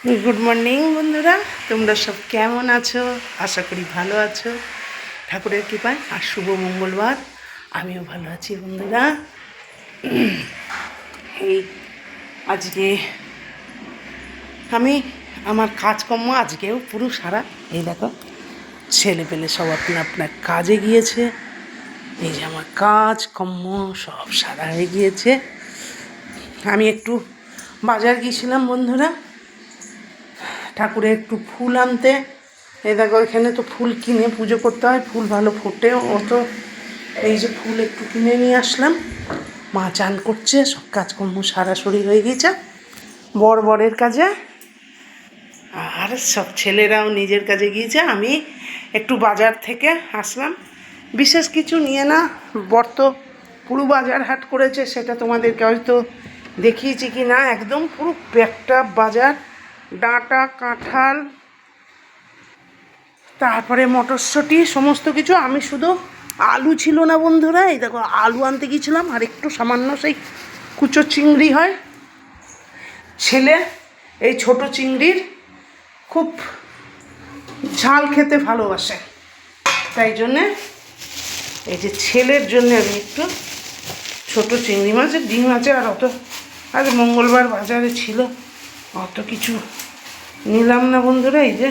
Good morning বন্ধুরা, তোমরা সব কেমন আছো? আশা করি ভালো আছো ঠাকুরের কৃপায়। আর শুভ মঙ্গলবার, আমিও ভালো আছি বন্ধুরা। এই আজকে আমি আমার কাজকর্ম আজকেও পুরো সারা, এই দেখো ছেলে পেলে সব আপনার কাজে গিয়েছে। এই যে আমার কাজকর্ম সব সারা হয়ে গিয়েছে। আমি একটু বাজার গিয়েছিলাম বন্ধুরা, ঠাকুরের একটু ফুল আনতে। এই দেখো এখানে তো ফুল কিনে পুজো করতে হয়, ফুল ভালো ফোটে অত। এই যে ফুল একটু কিনে নিয়ে আসলাম। মা চান করছে, সব কাজকর্ম সারাসরি হয়ে গেছে বরের কাজে, আর সব ছেলেরাও নিজের কাজে গিয়েছে। আমি একটু বাজার থেকে আসলাম, বিশেষ কিছু নিয়ে না। বর তো পুরো বাজার হাট করেছে, সেটা তোমাদেরকে হয়তো দেখিয়েছি কি না। একদম পুরো প্যাকটা বাজার, ডাঁটা কাঁঠাল, তারপরে মটরশুঁটি, সমস্ত কিছু। আমি শুধু আলু ছিল না বন্ধুরা, এই দেখো আলু আনতে গিয়েছিলাম, আর একটু সামান্য সেই কুচো চিংড়ি হয়, ছেলে এই ছোট চিংড়ির খুব ঝাল খেতে ভালোবাসে, তাই জন্যে এই যে ছেলের জন্য আমি একটু ছোট চিংড়ি মাছের ডিম আছে। আর অত আজ মঙ্গলবার বাজারে ছিল, অত কিছু নিলাম না বন্ধুরা। এই যে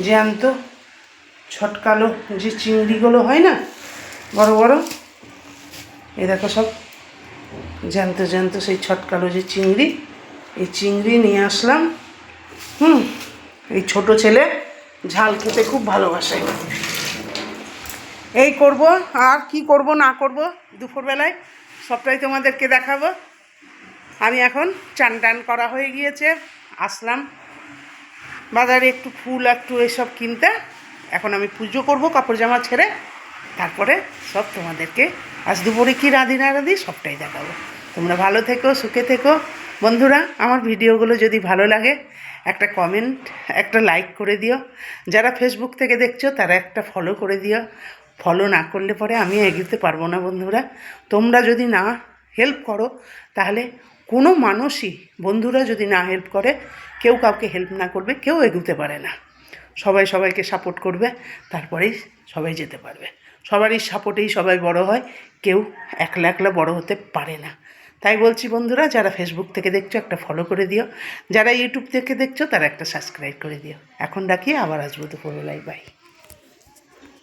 জ্যান্ত ছটকালো যে চিংড়িগুলো হয় না, বড় বড়, এই দেখো সব জ্যান্ত জ্যান্ত সেই ছটকালো যে চিংড়ি, এই চিংড়ি নিয়ে আসলাম। এই ছোট ছেলে ঝাল খেতে খুব ভালোবাসে। এই করব, আর কি করব না করব দুপুরবেলায় সবটাই তোমাদেরকে দেখাবো। আমি এখন চান টান করা হয়ে গিয়েছে, আসলাম বাজারে একটু ফুল একটু এসব কিনতে। এখন আমি পুজো করব কাপড় জামা ছেড়ে, তারপরে সব তোমাদেরকে আজ দুপুরে কী রাঁধি না রাঁধি সবটাই দেখাবো। তোমরা ভালো থেকো, সুখে থেকো বন্ধুরা। আমার ভিডিওগুলো যদি ভালো লাগে একটা কমেন্ট, একটা লাইক করে দিও। যারা ফেসবুক থেকে দেখছো তারা একটা ফলো করে দিও। ফলো না করলে পরে আমি এগোতে পারবো না বন্ধুরা। তোমরা যদি না হেল্প করো তাহলে কোনো মানুষই, বন্ধুরা যদি না হেল্প করে, কেউ কাউকে হেল্প না করবে, কেউ এগোতে পারে না। সবাই সবাইকে সাপোর্ট করবে, তারপরেই সবাই যেতে পারবে। সবারই সাপোর্টেই সবাই বড় হয়, কেউ একলা একলা বড় হতে পারে না। তাই বলছি বন্ধুরা, যারা ফেসবুক থেকে দেখছো একটা ফলো করে দিও, যারা ইউটিউব থেকে দেখছো তারা একটা সাবস্ক্রাইব করে দিও। এখন ডাকি, আবার আসবো দুপুরবেলায়। বাই।